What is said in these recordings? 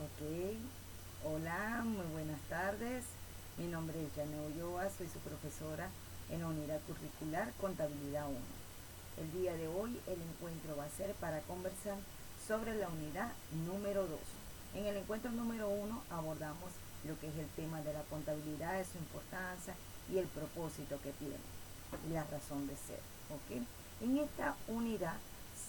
Ok, hola, muy buenas tardes. Mi nombre es Janeo Ulloa, soy su profesora en la unidad curricular Contabilidad 1. El día de hoy el encuentro va a ser para conversar sobre la unidad número 2. En el encuentro número 1 abordamos lo que es el tema de la contabilidad, su importancia y el propósito que tiene y la razón de ser. ¿Ok? En esta unidad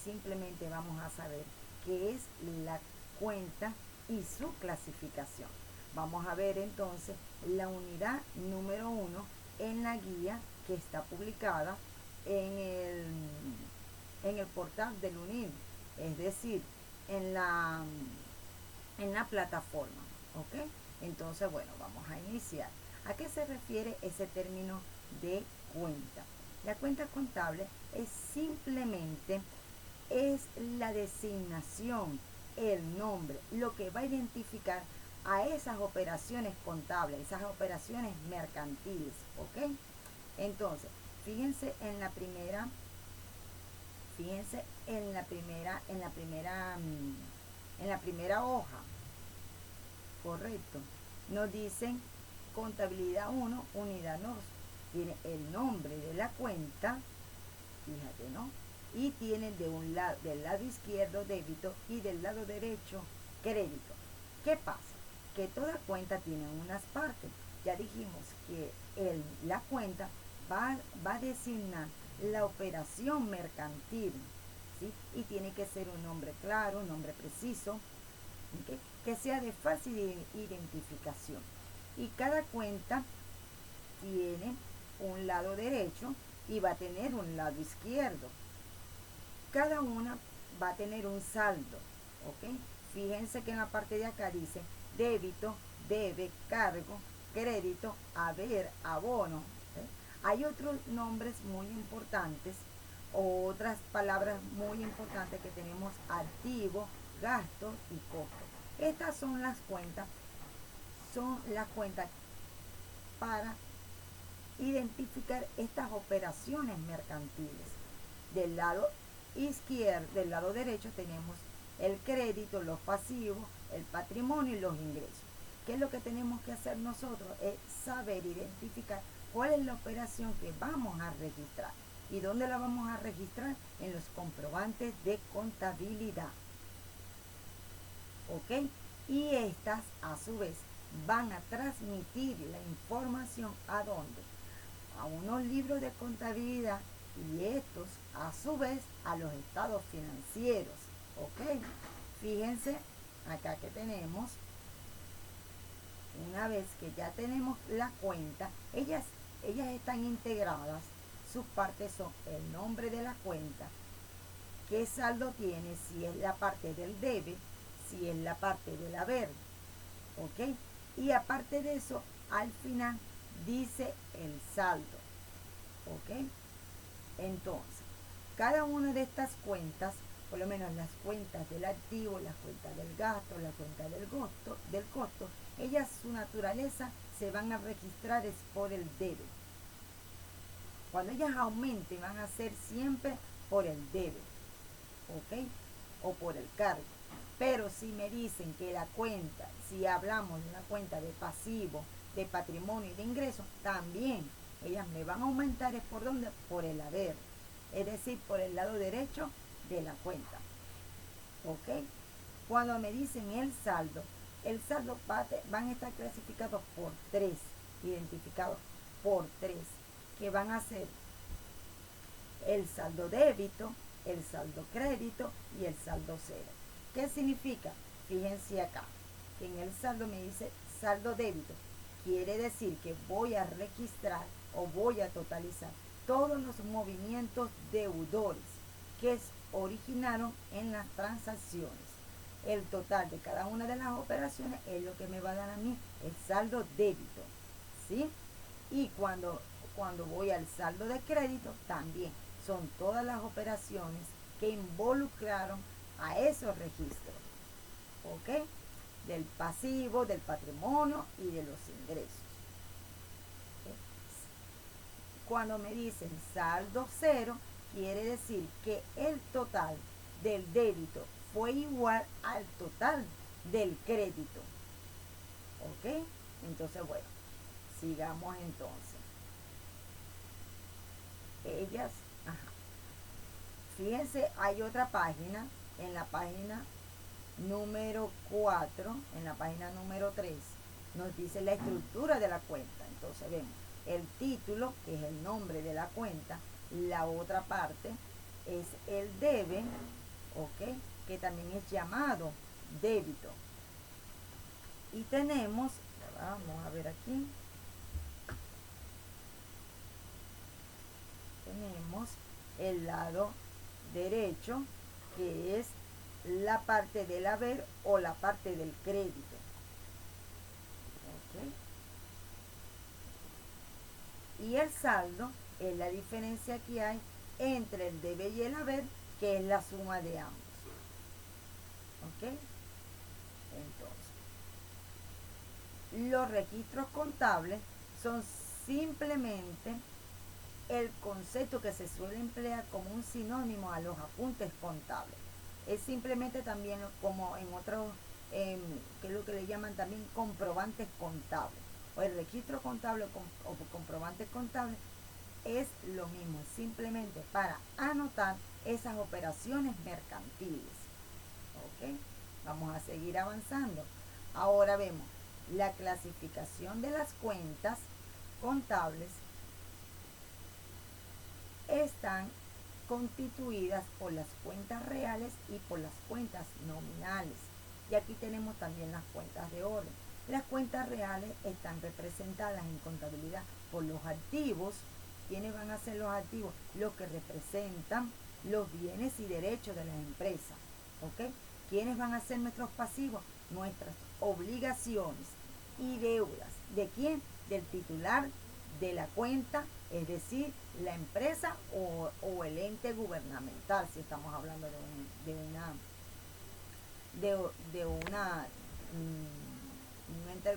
simplemente vamos a saber qué es la cuenta y su clasificación. Vamos a ver entonces la unidad número 1 en la guía que está publicada en el portal del UNID, es decir, en la, en la plataforma. ¿Ok? Entonces, bueno, vamos a iniciar. ¿A qué se refiere ese término de cuenta? La cuenta contable es simplemente la designación, el nombre, lo que va a identificar a esas operaciones contables, esas operaciones mercantiles, ¿ok? Entonces, fíjense en la primera, en la primera hoja, correcto. Nos dicen contabilidad 1, unidad 2. Tiene el nombre de la cuenta, fíjate, ¿no? Y tiene del lado izquierdo débito y del lado derecho crédito. ¿Qué pasa? Que toda cuenta tiene unas partes. Ya dijimos que la cuenta va a designar la operación mercantil, ¿sí? Y tiene que ser un nombre claro, un nombre preciso, ¿okay? Que sea de fácil identificación. Y cada cuenta tiene un lado derecho y va a tener un lado izquierdo. Cada una va a tener un saldo, ¿ok? Fíjense que en la parte de acá dice débito, debe, cargo, crédito, haber, abono. ¿Eh? Hay otros nombres muy importantes, o otras palabras muy importantes que tenemos: activo, gasto y costo. Estas son las cuentas para identificar estas operaciones mercantiles. Del lado izquierdo, del lado derecho tenemos el crédito, los pasivos, el patrimonio y los ingresos. ¿Qué es lo que tenemos que hacer nosotros? Es saber identificar cuál es la operación que vamos a registrar. ¿Y dónde la vamos a registrar? En los comprobantes de contabilidad. ¿Ok? Y estas, a su vez, van a transmitir la información ¿a dónde? A unos libros de contabilidad, y estos a su vez a los estados financieros. ¿Ok? Fíjense acá que tenemos, una vez que ya tenemos la cuenta, ellas están integradas. Sus partes son el nombre de la cuenta, qué saldo tiene, si es la parte del debe, si es la parte del haber, ¿ok? Y aparte de eso, al final dice el saldo, ¿ok? Entonces, cada una de estas cuentas, por lo menos las cuentas del activo, las cuentas del gasto, la cuenta del costo, ellas, su naturaleza, se van a registrar es por el debe. Cuando ellas aumenten, van a ser siempre por el debe, ¿ok? O por el cargo. Pero si me dicen que la cuenta, si hablamos de una cuenta de pasivo, de patrimonio y de ingresos, también ellas me van a aumentar, ¿es por dónde? Por el haber, es decir, por el lado derecho de la cuenta. ¿Ok? Cuando me dicen el saldo van a estar clasificados por 3, identificados por 3, que van a ser el saldo débito, el saldo crédito y el saldo cero. ¿Qué significa? Fíjense acá, que en el saldo me dice saldo débito. Quiere decir que voy a registrar o voy a totalizar todos los movimientos deudores que originaron en las transacciones. El total de cada una de las operaciones es lo que me va a dar a mí el saldo débito, ¿sí? Y cuando voy al saldo de crédito, también son todas las operaciones que involucraron a esos registros, ¿ok? Del pasivo, del patrimonio y de los ingresos. ¿Okay? Cuando me dicen saldo cero, quiere decir que el total del débito fue igual al total del crédito. ¿Ok? Entonces, bueno, sigamos entonces. Ellas, ajá. Fíjense, hay otra página, en la página número 4, en la página número 3, nos dice la estructura de la cuenta. Entonces vemos el título, que es el nombre de la cuenta. La otra parte es el debe, ¿ok? Que también es llamado débito. Y tenemos, vamos a ver aquí, tenemos el lado derecho, que es la parte del haber o la parte del crédito. ¿Ok? Y el saldo es la diferencia que hay entre el debe y el haber, que es la suma de ambos. ¿Ok? Entonces, los registros contables son simplemente el concepto que se suele emplear como un sinónimo a los apuntes contables. Es simplemente también como en otros, que es lo que le llaman también comprobantes contables. O el registro contable o comprobantes contables es lo mismo, simplemente para anotar esas operaciones mercantiles. ¿Ok? Vamos a seguir avanzando. Ahora vemos la clasificación de las cuentas contables. Están constituidas por las cuentas reales y por las cuentas nominales. Y aquí tenemos también las cuentas de orden. Las cuentas reales están representadas en contabilidad por los activos. ¿Quiénes van a ser los activos? Los que representan los bienes y derechos de las empresas. ¿Ok? ¿Quiénes van a ser nuestros pasivos? Nuestras obligaciones y deudas. ¿De quién? Del titular de la cuenta, es decir, la empresa o el ente gubernamental, si estamos hablando un ente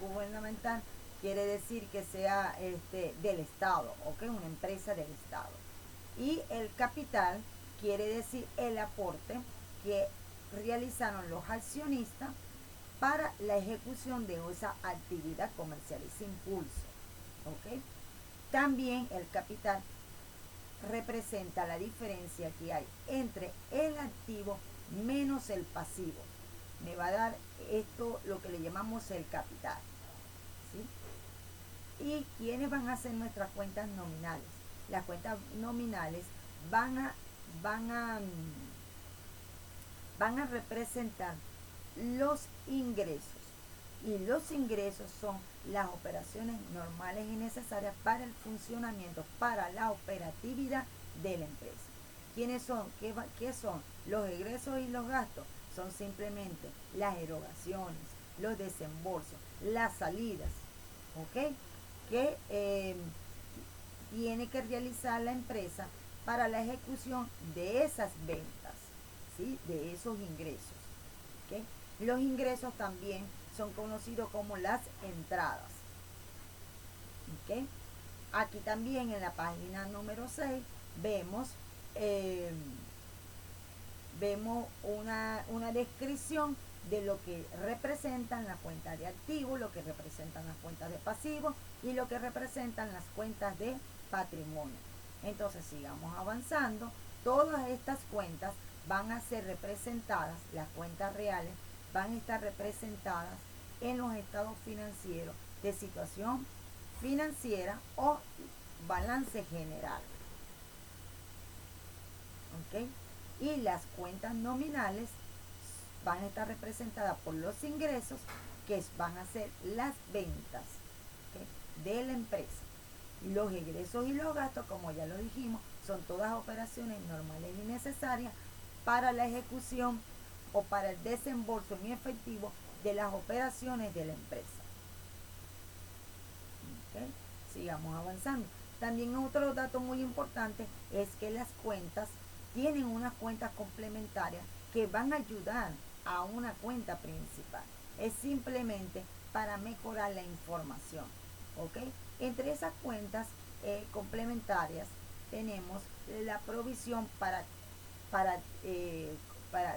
gubernamental, quiere decir que sea del Estado, ¿ok? Una empresa del Estado. Y el capital quiere decir el aporte que realizaron los accionistas para la ejecución de esa actividad comercial, ese impulso. ¿Ok? También el capital representa la diferencia que hay entre el activo menos el pasivo. Me va a dar esto lo que le llamamos el capital. ¿Sí? ¿Y quiénes van a ser nuestras cuentas nominales? Las cuentas nominales van a representar los ingresos. Y los ingresos son las operaciones normales y necesarias para el funcionamiento, para la operatividad de la empresa. ¿Quiénes son? ¿Qué son? Los egresos y los gastos son simplemente las erogaciones, los desembolsos, las salidas, ¿ok? Que tiene que realizar la empresa para la ejecución de esas ventas, ¿sí? De esos ingresos. ¿Okay? Los ingresos también son conocidos como las entradas. ¿Okay? Aquí también en la página número 6 vemos una descripción de lo que representan las cuentas de activos, lo que representan las cuentas de pasivos y lo que representan las cuentas de patrimonio. Entonces sigamos avanzando. Todas estas cuentas van a ser representadas, las cuentas reales van a estar representadas en los estados financieros de situación financiera o balance general. ¿Ok? Y las cuentas nominales van a estar representadas por los ingresos, que van a ser las ventas, ¿okay? De la empresa. Los egresos y los gastos, como ya lo dijimos, son todas operaciones normales y necesarias para la ejecución o para el desembolso en efectivo de las operaciones de la empresa. ¿Okay? Sigamos avanzando. También otro dato muy importante es que las cuentas tienen unas cuentas complementarias que van a ayudar a una cuenta principal. Es simplemente para mejorar la información. ¿Ok? Entre esas cuentas complementarias tenemos la provisión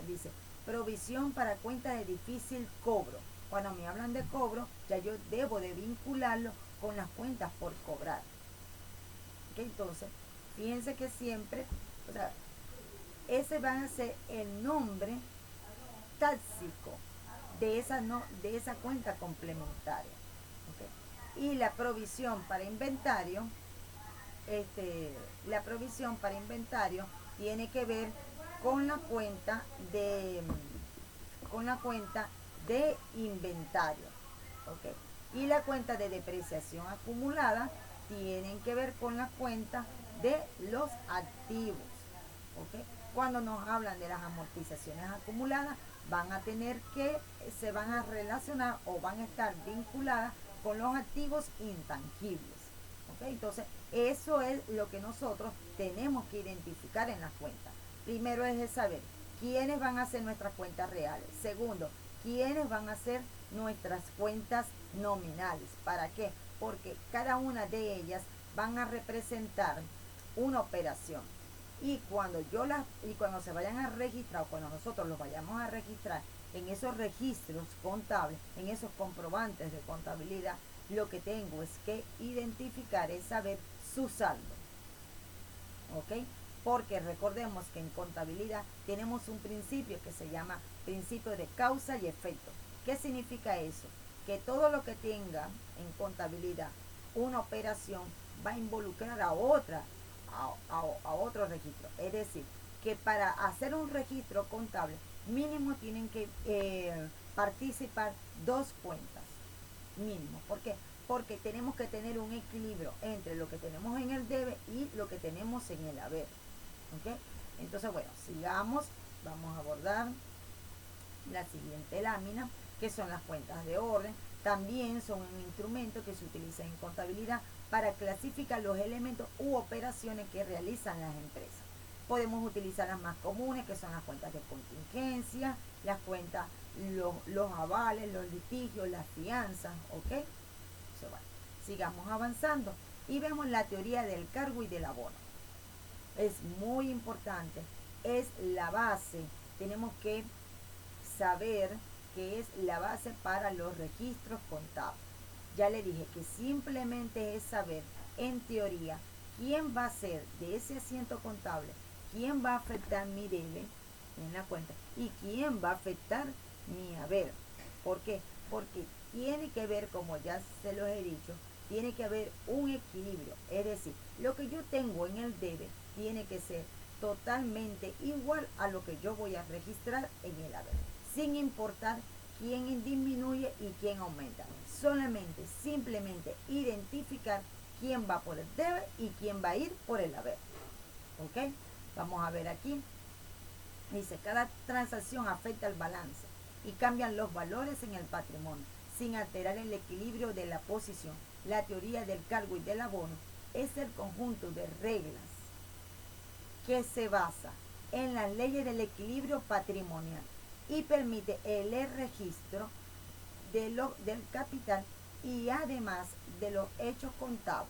dice, provisión para cuentas de difícil cobro. Cuando me hablan de cobro, ya yo debo de vincularlo con las cuentas por cobrar. ¿Ok? Entonces, fíjense que siempre, o sea, ese va a ser el nombre táxico de esa, no, de esa cuenta complementaria. ¿Ok? Y la provisión para inventario, la provisión para inventario tiene que ver con la cuenta de inventario. ¿Ok? Y la cuenta de depreciación acumulada tienen que ver con la cuenta de los activos. ¿Ok? Cuando nos hablan de las amortizaciones acumuladas, van a tener que, se van a relacionar o van a estar vinculadas con los activos intangibles. ¿Ok? Entonces, eso es lo que nosotros tenemos que identificar en las cuentas. Primero es saber quiénes van a ser nuestras cuentas reales. Segundo, quiénes van a ser nuestras cuentas nominales. ¿Para qué? Porque cada una de ellas van a representar una operación. Y cuando se vayan a registrar, o cuando nosotros los vayamos a registrar en esos registros contables, en esos comprobantes de contabilidad, lo que tengo es que identificar, es saber su saldo. ¿Ok? Porque recordemos que en contabilidad tenemos un principio que se llama principio de causa y efecto. ¿Qué significa eso? Que todo lo que tenga en contabilidad una operación va a involucrar a otra, a otro registro. Es decir, que para hacer un registro contable mínimo tienen que participar dos cuentas. Mínimo. ¿Por qué? Porque tenemos que tener un equilibrio entre lo que tenemos en el debe y lo que tenemos en el haber. ¿Ok? Entonces, bueno, sigamos. Vamos a abordar la siguiente lámina, que son las cuentas de orden. También son un instrumento que se utiliza en contabilidad para clasificar los elementos u operaciones que realizan las empresas. Podemos utilizar las más comunes, que son las cuentas de contingencia, las cuentas, los avales, los litigios, las fianzas, ¿ok? Eso va. Sigamos avanzando y vemos la teoría del cargo y del abono. Es muy importante, es la base. Tenemos que saber que es la base para los registros contables. Ya le dije que simplemente es saber, en teoría, quién va a ser de ese asiento contable, quién va a afectar mi debe en la cuenta y quién va a afectar mi haber. ¿Por qué? Porque tiene que ver, como ya se los he dicho, tiene que haber un equilibrio. Es decir, lo que yo tengo en el debe tiene que ser totalmente igual a lo que yo voy a registrar en el haber, sin importar quién disminuye y quién aumenta. Solamente, simplemente identificar quién va por el debe y quién va a ir por el haber. ¿Ok? Vamos a ver aquí. Dice, cada transacción afecta el balance y cambian los valores en el patrimonio, sin alterar el equilibrio de la posición. La teoría del cargo y del abono es el conjunto de reglas que se basa en las leyes del equilibrio patrimonial y permite el registro del capital y además de los hechos contables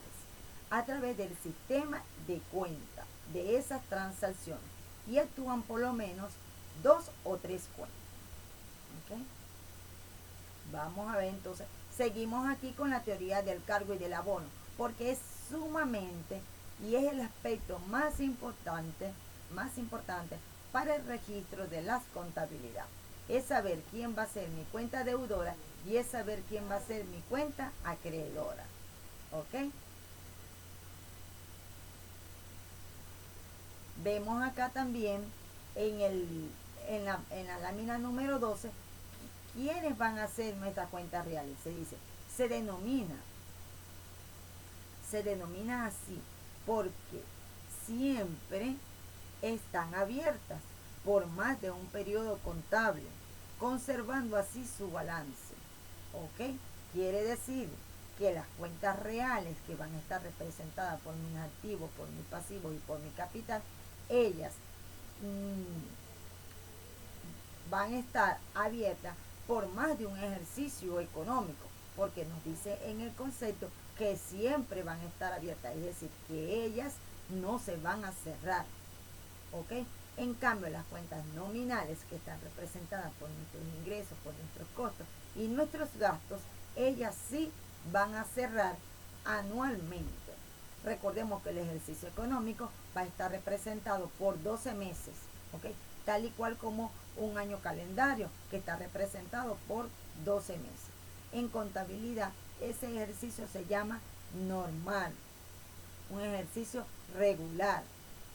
a través del sistema de cuenta de esas transacciones y actúan por lo menos 2 o 3 cuentas. ¿Okay? Vamos a ver entonces, seguimos aquí con la teoría del cargo y del abono, porque es sumamente y es el aspecto más importante para el registro de las contabilidades. Es saber quién va a ser mi cuenta deudora y es saber quién va a ser mi cuenta acreedora. ¿Ok? Vemos acá también en la lámina número 12 quiénes van a ser nuestras cuentas reales. Se dice, se denomina así porque siempre están abiertas por más de un periodo contable, conservando así su balance. ¿Ok? Quiere decir que las cuentas reales que van a estar representadas por mis activos, por mis pasivos y por mi capital, ellas van a estar abiertas por más de un ejercicio económico, porque nos dice en el concepto que siempre van a estar abiertas, es decir, que ellas no se van a cerrar. ¿Ok? En cambio, las cuentas nominales, que están representadas por nuestros ingresos, por nuestros costos y nuestros gastos, ellas sí van a cerrar anualmente. Recordemos que el ejercicio económico va a estar representado por 12 meses, ¿ok? Tal y cual como un año calendario que está representado por 12 meses. En contabilidad, ese ejercicio se llama normal, un ejercicio regular,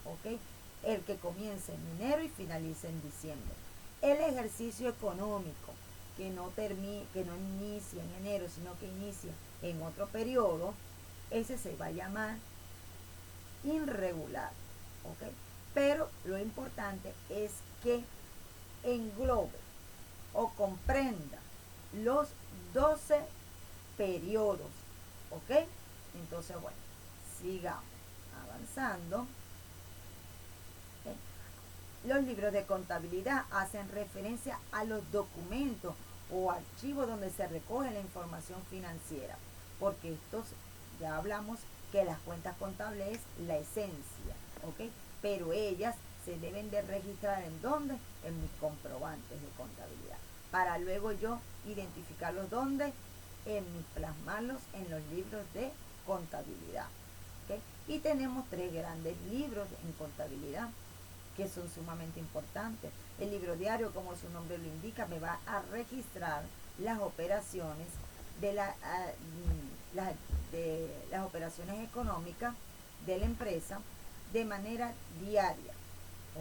¿ok? El que comience en enero y finalice en diciembre. El ejercicio económico que no inicia en enero, sino que inicia en otro periodo, ese se va a llamar irregular, ¿ok? Pero lo importante es que englobe o comprenda los 12 periodos, ¿ok? Entonces, bueno, sigamos avanzando. Los libros de contabilidad hacen referencia a los documentos o archivos donde se recoge la información financiera, porque estos, ya hablamos que las cuentas contables es la esencia, ¿ok? Pero ellas se deben de registrar ¿en dónde? En mis comprobantes de contabilidad, para luego yo identificarlos dónde, plasmarlos en los libros de contabilidad, ¿ok? Y tenemos 3 grandes libros en contabilidad que son sumamente importantes. El libro diario, como su nombre lo indica, me va a registrar las operaciones de las operaciones económicas de la empresa de manera diaria,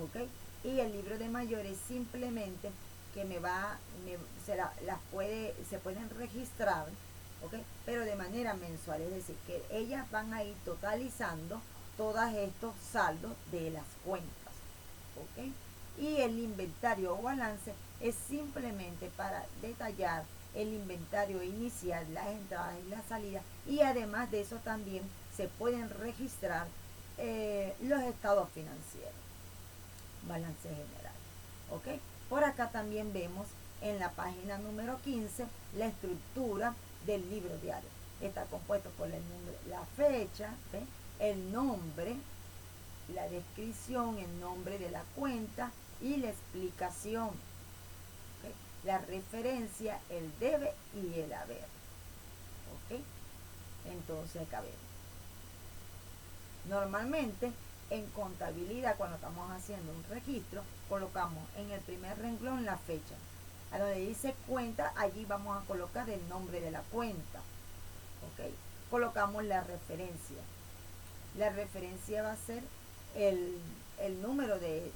¿ok? Y el libro de mayores simplemente que se pueden registrar, ¿ok? Pero de manera mensual, es decir, que ellas van a ir totalizando todos estos saldos de las cuentas. ¿Okay? Y el inventario o balance es simplemente para detallar el inventario inicial, las entradas y las salidas, y además de eso también se pueden registrar los estados financieros, balance general, ¿ok? Por acá también vemos en la página número 15 la estructura del libro diario. Está compuesto por la fecha, ¿sí? El nombre, la descripción, el nombre de la cuenta y la explicación, ¿okay? La referencia, el debe y el haber, ¿ok? Entonces acá vemos. Normalmente en contabilidad, cuando estamos haciendo un registro, colocamos en el primer renglón la fecha. A donde dice cuenta, allí vamos a colocar el nombre de la cuenta, ¿ok? Colocamos la referencia. La referencia va a ser el número de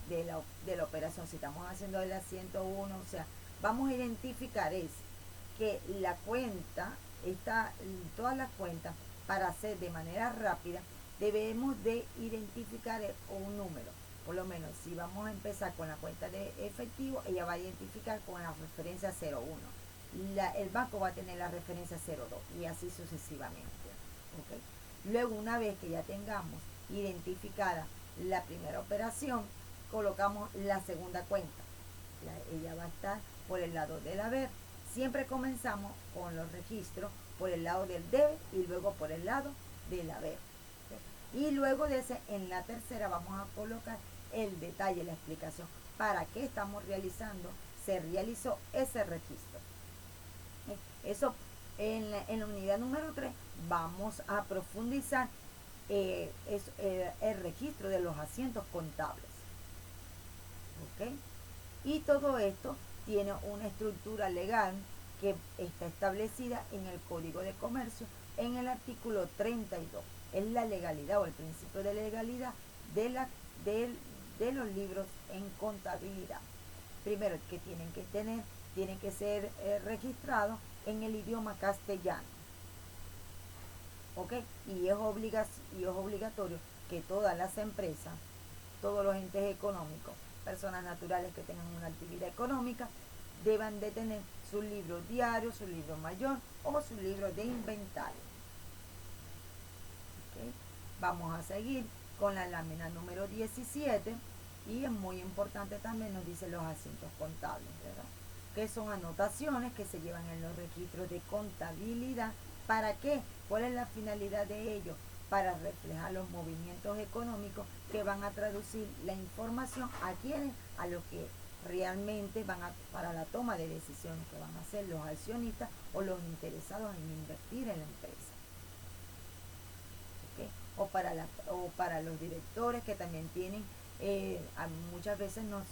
la operación. Si estamos haciendo de la 101, o sea, vamos a identificar que la cuenta, todas las cuentas, para hacer de manera rápida, debemos de identificar un número. Por lo menos, si vamos a empezar con la cuenta de efectivo, ella va a identificar con la referencia 01. El banco va a tener la referencia 02 y así sucesivamente, ¿okay? Luego, una vez que ya tengamos identificada la primera operación, colocamos la segunda cuenta. Ella va a estar por el lado del haber. Siempre comenzamos con los registros por el lado del debe y luego por el lado del haber. ¿Okay? Y luego de ese, en la tercera vamos a colocar el detalle, la explicación. ¿Para qué estamos realizando? Se realizó ese registro. Eso en la unidad número 3 vamos a profundizar el registro de los asientos contables, ¿ok? Y todo esto tiene una estructura legal que está establecida en el Código de Comercio en el artículo 32. Es la legalidad o el principio de legalidad de los libros en contabilidad. Primero, que tienen que ser registrados en el idioma castellano, ¿ok? Y es obligatorio que todas las empresas, todos los entes económicos, personas naturales que tengan una actividad económica, deban de tener su libro diario, su libro mayor o su libro de inventario. ¿Okay? Vamos a seguir con la lámina número 17 y es muy importante también, nos dice los asientos contables, ¿verdad? Que son anotaciones que se llevan en los registros de contabilidad. ¿Para qué? ¿Cuál es la finalidad de ello? para reflejar los movimientos económicos que van a traducir la información a quienes, a los que realmente para la toma de decisiones, que van a ser los accionistas o los interesados en invertir en la empresa. ¿Okay? O para los directores, que también tienen, muchas veces no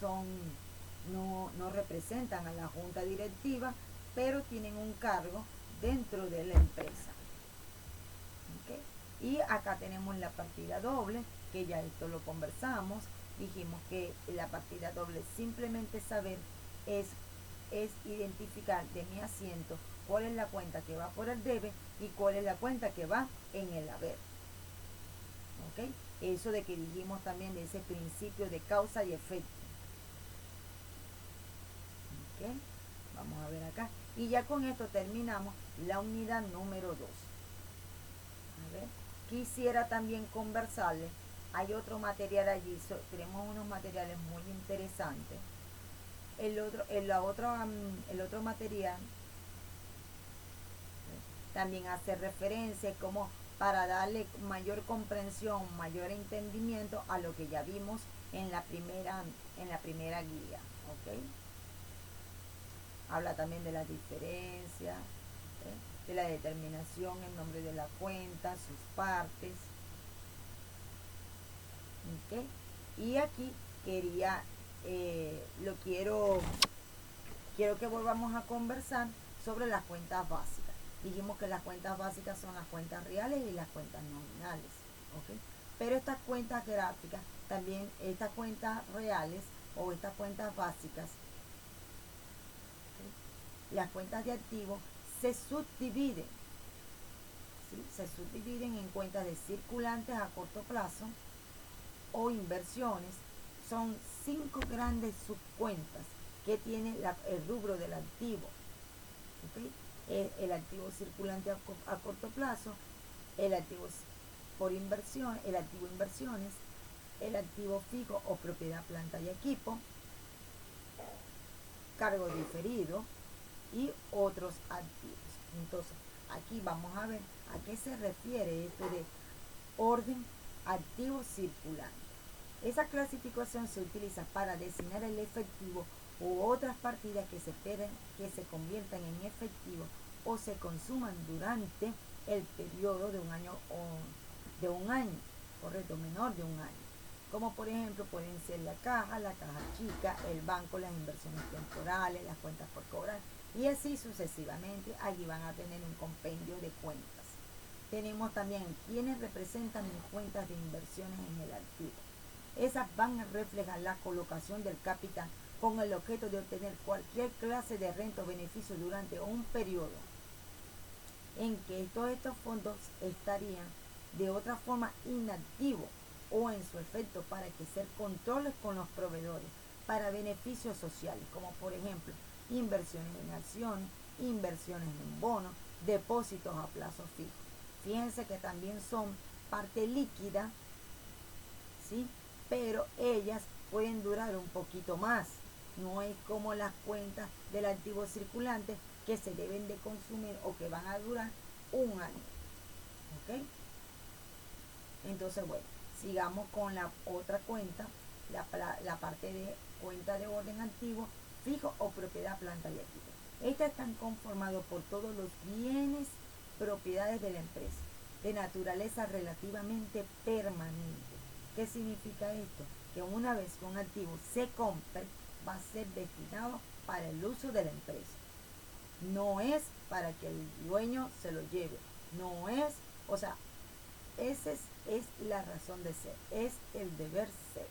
representan a la junta directiva, pero tienen un cargo dentro de la empresa. ¿Okay? Y acá tenemos la partida doble, que ya esto lo conversamos. Dijimos que la partida doble, simplemente saber, es identificar de mi asiento cuál es la cuenta que va por el debe y cuál es la cuenta que va en el haber. ¿Okay? Eso de que dijimos también de ese principio de causa y efecto. ¿Okay? Vamos a ver acá. Y ya con esto terminamos la unidad número 2. A ver, quisiera también conversarles. Hay otro material allí, tenemos unos materiales muy interesantes. El otro material también hace referencia como para darle mayor comprensión, mayor entendimiento a lo que ya vimos en la primera guía. ¿Okay? Habla también de la diferencia, de la determinación, el nombre de la cuenta, sus partes. ¿Okay? Y aquí quiero que volvamos a conversar sobre las cuentas básicas. Dijimos que las cuentas básicas son las cuentas reales y las cuentas nominales. ¿Okay? Pero estas cuentas gráficas, también estas cuentas reales o estas cuentas básicas, ¿sí? Las cuentas de activos se subdividen. ¿Sí? Se subdividen en cuentas de circulantes a corto plazo o inversiones. Son 5 grandes subcuentas que tiene el rubro del activo. ¿Okay? El activo circulante a corto plazo, el activo por inversión, el activo inversiones, el activo fijo o propiedad, planta y equipo, cargo diferido y otros activos. Entonces, aquí vamos a ver a qué se refiere esto de orden activo circulante. Esa clasificación se utiliza para designar el efectivo u otras partidas que se esperen que se conviertan en efectivo o se consuman durante el periodo de un año correcto, menor de un año. Como por ejemplo pueden ser la caja chica, el banco, las inversiones temporales, las cuentas por cobrar y así sucesivamente. Allí van a tener un compendio de cuentas. Tenemos también quienes representan mis cuentas de inversiones en el activo. Esas van a reflejar la colocación del capital con el objeto de obtener cualquier clase de renta o beneficio durante un periodo en que todos estos fondos estarían de otra forma inactivos o en su efecto para hacer controles con los proveedores para beneficios sociales, como por ejemplo inversiones en acciones, inversiones en bonos, depósitos a plazo fijo. Fíjense que también son parte líquida, ¿sí? Pero ellas pueden durar un poquito más. No es como las cuentas del activo circulante que se deben de consumir o que van a durar un año. ¿Ok? Entonces, bueno, sigamos con la otra cuenta, la parte de cuenta de orden activo, fijo o propiedad, planta y equipo. Estas están conformadas por todos los bienes, propiedades de la empresa, de naturaleza relativamente permanente. ¿Qué significa esto? Que una vez que un activo se compre, va a ser destinado para el uso de la empresa. No es para que el dueño se lo lleve. No es, o sea, esa es la razón de ser, es el deber ser.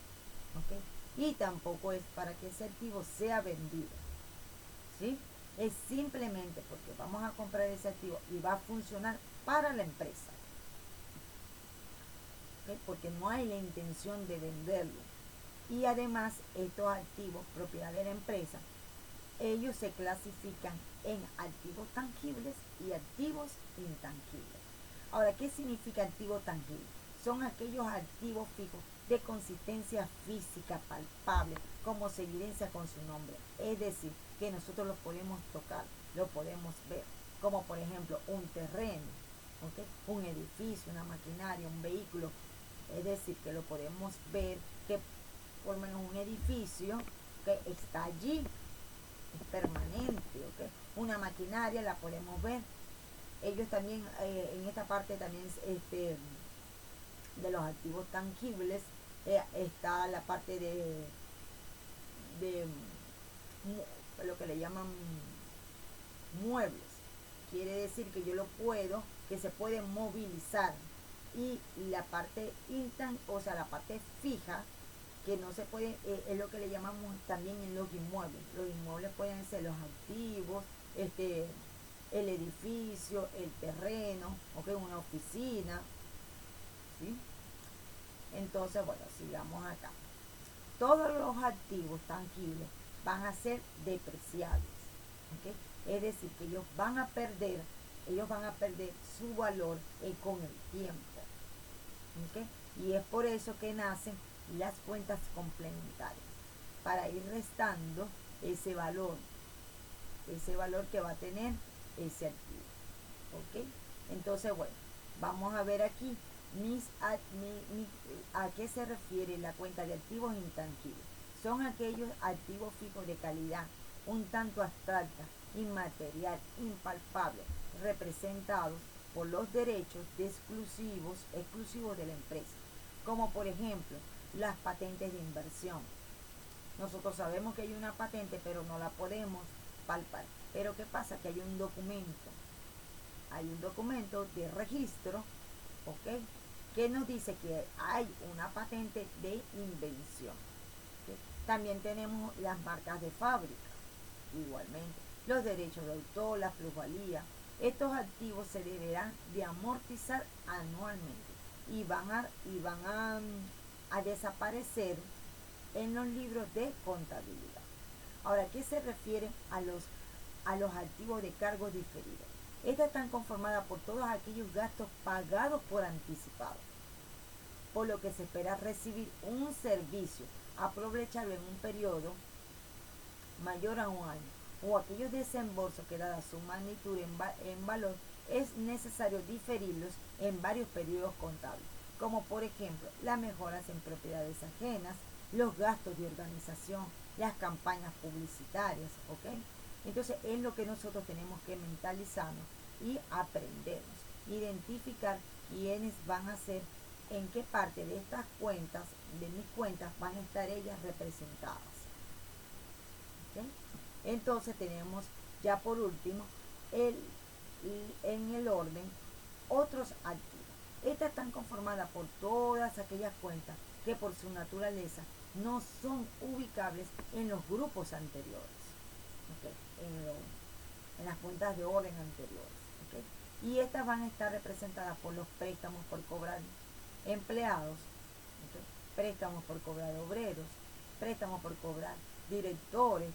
¿Okay? Y tampoco es para que ese activo sea vendido. ¿Sí? Es simplemente porque vamos a comprar ese activo y va a funcionar para la empresa. ¿Okay? Porque no hay la intención de venderlo. Y además, estos activos, propiedad de la empresa, ellos se clasifican en activos tangibles y activos intangibles. Ahora, ¿qué significa activo tangible? Son aquellos activos fijos de consistencia física palpable, como se evidencia con su nombre. Es decir, que nosotros los podemos tocar, lo podemos ver, como por ejemplo un terreno, ¿ok? Un edificio, una maquinaria, un vehículo. Es decir, que lo podemos ver que por lo menos un edificio que está allí, es permanente, ¿ok? Una maquinaria la podemos ver. Ellos también, en esta parte también, de los activos tangibles, está la parte de lo que le llaman muebles. Quiere decir que yo lo puedo, que se puede movilizar. Y la parte o sea, la parte fija, que no se puede, es lo que le llamamos también en los inmuebles. Los inmuebles pueden ser los activos, el edificio, el terreno, ¿okay? Una oficina, ¿sí? Entonces, bueno, sigamos acá. Todos los activos tangibles van a ser depreciables, ¿okay? Es decir, que ellos van a perder su valor con el tiempo, ¿okay? Y es por eso que nacen las cuentas complementarias, para ir restando ese valor que va a tener ese activo, ¿ok? Entonces, bueno, vamos a ver aquí a qué se refiere la cuenta de activos intangibles. Son aquellos activos fijos de calidad, un tanto abstracta, inmaterial, impalpable, representados por los derechos exclusivos de la empresa, como por ejemplo las patentes de inversión. Nosotros sabemos que hay una patente, pero no la podemos palpar. Pero ¿qué pasa? Que hay un documento de registro, ¿ok? Que nos dice que hay una patente de invención, ¿okay? También tenemos las marcas de fábrica, igualmente, los derechos de autor, la plusvalía. Estos activos se deberán de amortizar anualmente y van a desaparecer en los libros de contabilidad. Ahora, ¿qué se refiere a los activos de cargos diferidos? Estas están conformadas por todos aquellos gastos pagados por anticipado, por lo que se espera recibir un servicio, aprovecharlo en un periodo mayor a un año, o aquellos desembolsos que dada su magnitud en valor, es necesario diferirlos en varios periodos contables, como por ejemplo las mejoras en propiedades ajenas, los gastos de organización, las campañas publicitarias, ¿ok? Entonces es lo que nosotros tenemos que mentalizarnos y aprendernos, identificar quiénes van a ser, en qué parte de estas cuentas, de mis cuentas, van a estar ellas representadas, ¿ok? Entonces tenemos ya por último en el orden otros activos. Estas están conformadas por todas aquellas cuentas que por su naturaleza no son ubicables en los grupos anteriores, ¿okay? En las cuentas de orden anteriores, ¿okay? Y estas van a estar representadas por los préstamos por cobrar empleados, ¿okay? Préstamos por cobrar obreros, préstamos por cobrar directores,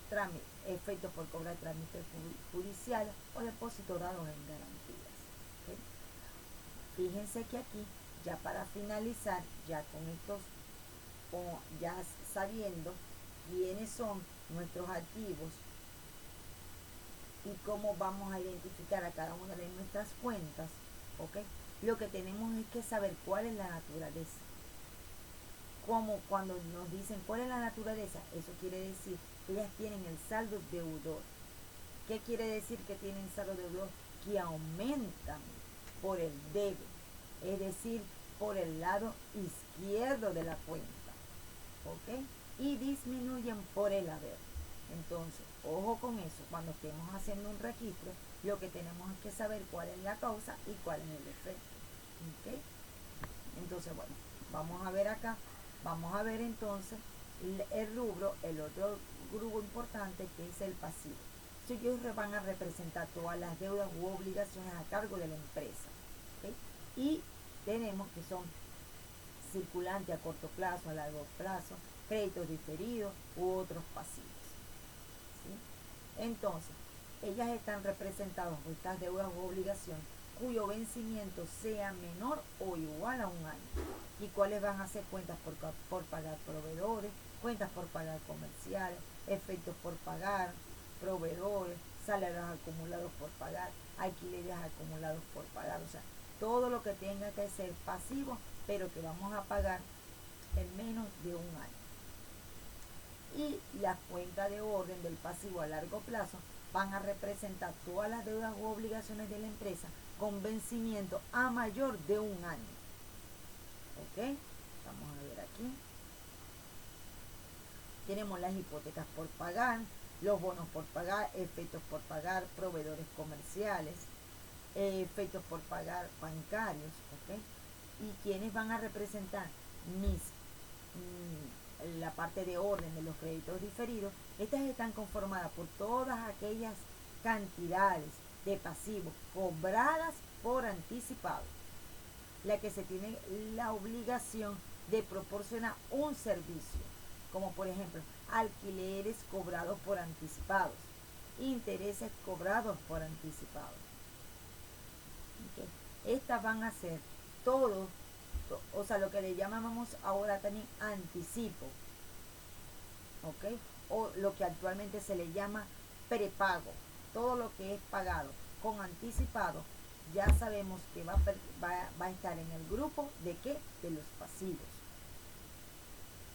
efectos por cobrar trámites judiciales o depósitos dados en garantías, ¿okay? Fíjense que aquí, ya para finalizar, ya con estos, o ya sabiendo quiénes son nuestros activos y cómo vamos a identificar a cada una de nuestras cuentas, ¿ok? Lo que tenemos es que saber cuál es la naturaleza. Como cuando nos dicen cuál es la naturaleza, eso quiere decir que ellas tienen el saldo deudor. ¿Qué quiere decir que tienen saldo deudor? Que aumentan por el debe, es decir, por el lado izquierdo de la cuenta, ¿ok? Y disminuyen por el haber. Entonces, ojo con eso, cuando estemos haciendo un registro, lo que tenemos es que saber cuál es la causa y cuál es el efecto, ¿ok? Entonces, bueno, vamos a ver acá, vamos a ver entonces el rubro, el otro grupo importante, que es el pasivo. Ellos van a representar todas las deudas u obligaciones a cargo de la empresa, ¿okay? Y tenemos que son circulantes a corto plazo, a largo plazo, créditos diferidos u otros pasivos, ¿sí? Entonces, ellas están representadas por estas deudas u obligaciones cuyo vencimiento sea menor o igual a un año. ¿Y cuáles van a ser? Cuentas por pagar proveedores, cuentas por pagar comerciales, efectos por pagar, proveedores, salarios acumulados por pagar, alquileres acumulados por pagar. O sea, todo lo que tenga que ser pasivo, pero que vamos a pagar en menos de un año. Y las cuentas de orden del pasivo a largo plazo van a representar todas las deudas u obligaciones de la empresa con vencimiento a mayor de un año. ¿Ok? Vamos a ver aquí. Tenemos las hipotecas por pagar, los bonos por pagar, efectos por pagar, proveedores comerciales, efectos por pagar bancarios. ¿Ok? Y quienes van a representar la parte de orden de los créditos diferidos. Estas están conformadas por todas aquellas cantidades de pasivos cobradas por anticipado, la que se tiene la obligación de proporcionar un servicio, como por ejemplo alquileres cobrados por anticipados, intereses cobrados por anticipados. ¿Okay? Estas van a ser todos, o sea, lo que le llamamos ahora también anticipo, ¿ok? O lo que actualmente se le llama prepago. Todo lo que es pagado con anticipado, ya sabemos que va a estar en el grupo de ¿qué? De los pasivos.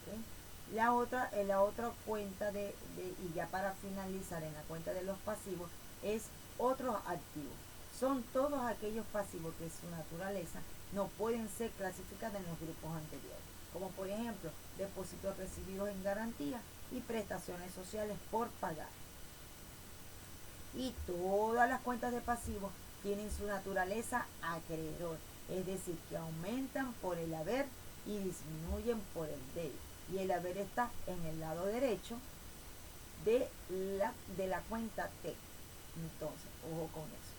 ¿Okay? La otra cuenta y ya para finalizar en la cuenta de los pasivos, es otros activos. Son todos aquellos pasivos que su naturaleza no pueden ser clasificados en los grupos anteriores, como por ejemplo depósitos recibidos en garantía y prestaciones sociales por pagar. Y todas las cuentas de pasivos tienen su naturaleza acreedor, es decir, que aumentan por el haber y disminuyen por el debe. Y el haber está en el lado derecho de la cuenta T. Entonces, ojo con eso.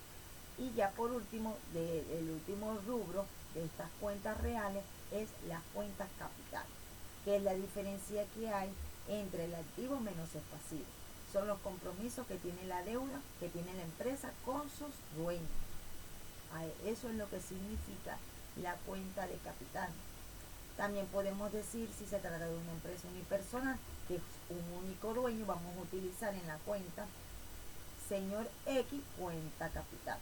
Y ya por último, el último rubro de estas cuentas reales es las cuentas capital, que es la diferencia que hay entre el activo menos el pasivo. Son los compromisos que tiene la deuda, que tiene la empresa con sus dueños. Eso es lo que significa la cuenta de capital. También podemos decir, si se trata de una empresa unipersonal, que es un único dueño, vamos a utilizar en la cuenta señor X cuenta capital,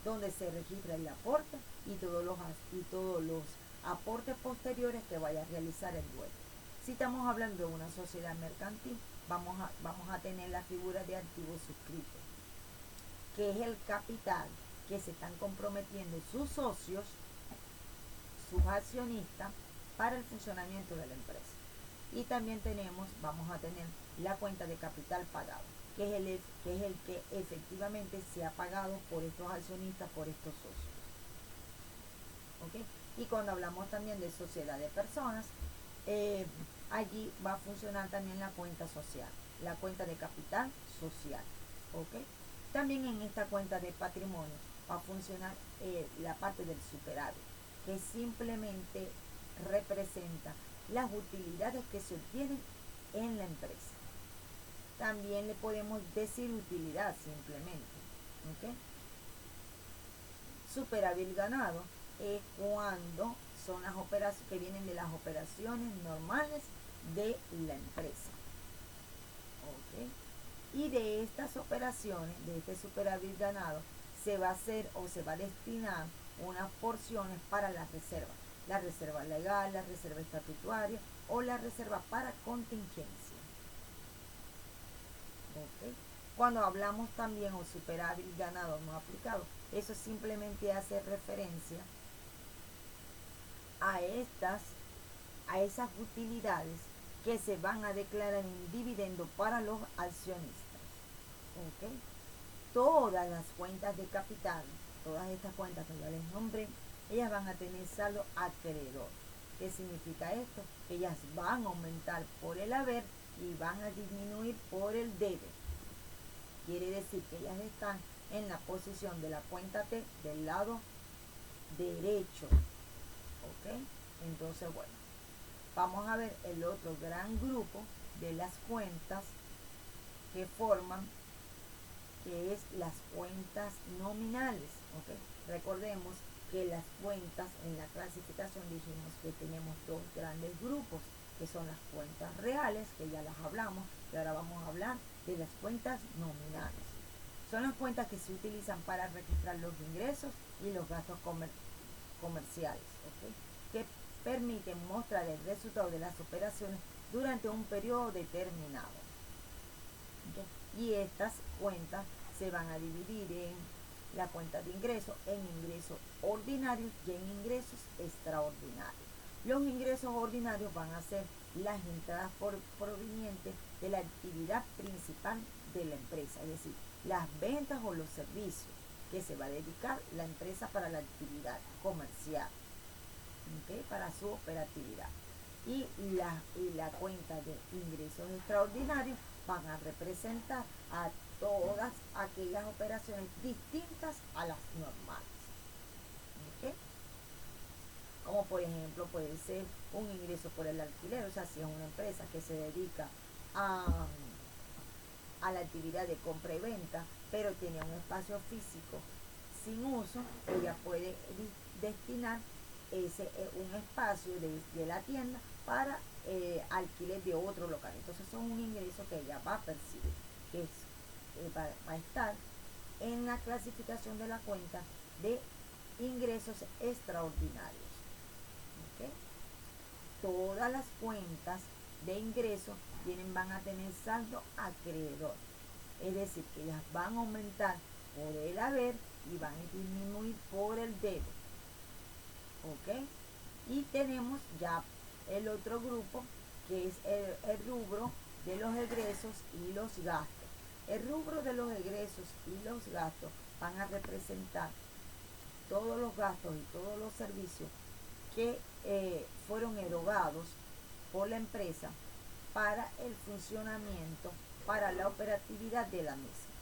donde se registra el aporte y todos los aportes posteriores que vaya a realizar el dueño. Si estamos hablando de una sociedad mercantil, vamos a tener la figura de activos suscritos, que es el capital que se están comprometiendo sus socios, sus accionistas, para el funcionamiento de la empresa. Y también vamos a tener la cuenta de capital pagado, que es el que efectivamente se ha pagado por estos accionistas, por estos socios. ¿Okay? Y cuando hablamos también de sociedad de personas, allí va a funcionar también la cuenta social, la cuenta de capital social. ¿Okay? También en esta cuenta de patrimonio va a funcionar la parte del superávit, que simplemente representa las utilidades que se obtienen en la empresa. También le podemos decir utilidad simplemente. ¿Okay? Superávit ganado es cuando son las operaciones que vienen de las operaciones normales de la empresa. ¿Okay? Y de estas operaciones, de este superávit ganado, se va a hacer o se va a destinar unas porciones para la reserva legal, la reserva estatutaria o la reserva para contingencia. ¿Okay? Cuando hablamos también o superávit ganado no aplicado, eso simplemente hace referencia a esas utilidades que se van a declarar en dividendo para los accionistas. ¿Okay? Todas las cuentas de capital, todas estas cuentas que ya les nombré, ellas van a tener saldo acreedor. ¿Qué significa esto? Que ellas van a aumentar por el haber y van a disminuir por el debe. Quiere decir que ellas están en la posición de la cuenta T del lado derecho. ¿Ok? Entonces, bueno, vamos a ver el otro gran grupo de las cuentas que forman, que es las cuentas nominales. ¿Okay? Recordemos que las cuentas en la clasificación dijimos que tenemos dos grandes grupos, que son las cuentas reales, que ya las hablamos, y ahora vamos a hablar de las cuentas nominales. Son las cuentas que se utilizan para registrar los ingresos y los gastos comerciales, ¿ok? Que permiten mostrar el resultado de las operaciones durante un periodo determinado. ¿Ok? Y estas cuentas se van a dividir en la cuenta de ingresos, en ingresos ordinarios y en ingresos extraordinarios. Los ingresos ordinarios van a ser las entradas provenientes de la actividad principal de la empresa, es decir, las ventas o los servicios que se va a dedicar la empresa para la actividad comercial, ¿okay? Para su operatividad. Y la cuenta de ingresos extraordinarios van a representar a todas aquellas operaciones distintas a las normales. ¿Okay? Como por ejemplo puede ser un ingreso por el alquiler, o sea, si es una empresa que se dedica a la actividad de compra y venta, pero tiene un espacio físico sin uso, ella puede destinar un espacio de la tienda para alquiler de otro local. Entonces son un ingreso que ella va a percibir, que va a estar en la clasificación de la cuenta de ingresos extraordinarios. ¿Okay? Todas las cuentas de ingresos van a tener saldo acreedor, es decir, que ellas van a aumentar por el haber y van a disminuir por el debe. ¿Ok? Y tenemos ya el otro grupo, que es el rubro de los egresos y los gastos. El rubro de los egresos y los gastos van a representar todos los gastos y todos los servicios que fueron erogados por la empresa para el funcionamiento, para la operatividad de la misma.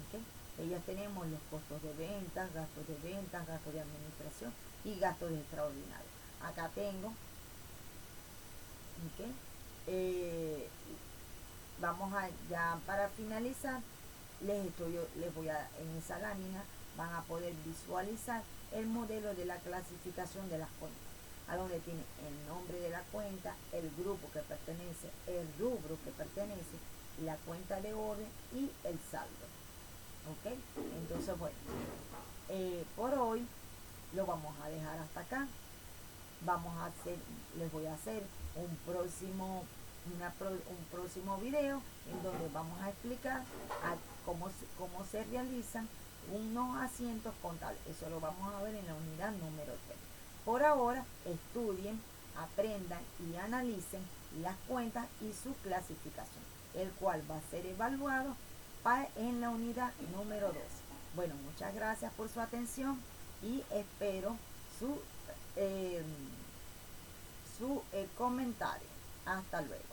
¿Okay? Ellas tenemos los costos de ventas, gastos de administración y gastos extraordinarios. Acá tengo, ¿okay? Vamos a, ya para finalizar, les voy a, en esa lámina van a poder visualizar el modelo de la clasificación de las cuentas, a donde tiene el nombre de la cuenta, el grupo que pertenece, el rubro que pertenece, la cuenta de orden y el saldo. ¿Ok? Entonces, bueno, por hoy lo vamos a dejar hasta acá. Les voy a hacer un próximo video en donde vamos a explicar cómo se realizan unos asientos contables. Eso lo vamos a ver en la unidad número 3. Por ahora, estudien, aprendan y analicen las cuentas y su clasificación, el cual va a ser evaluado en la unidad número 2. Bueno, muchas gracias por su atención y espero su comentario. Hasta luego.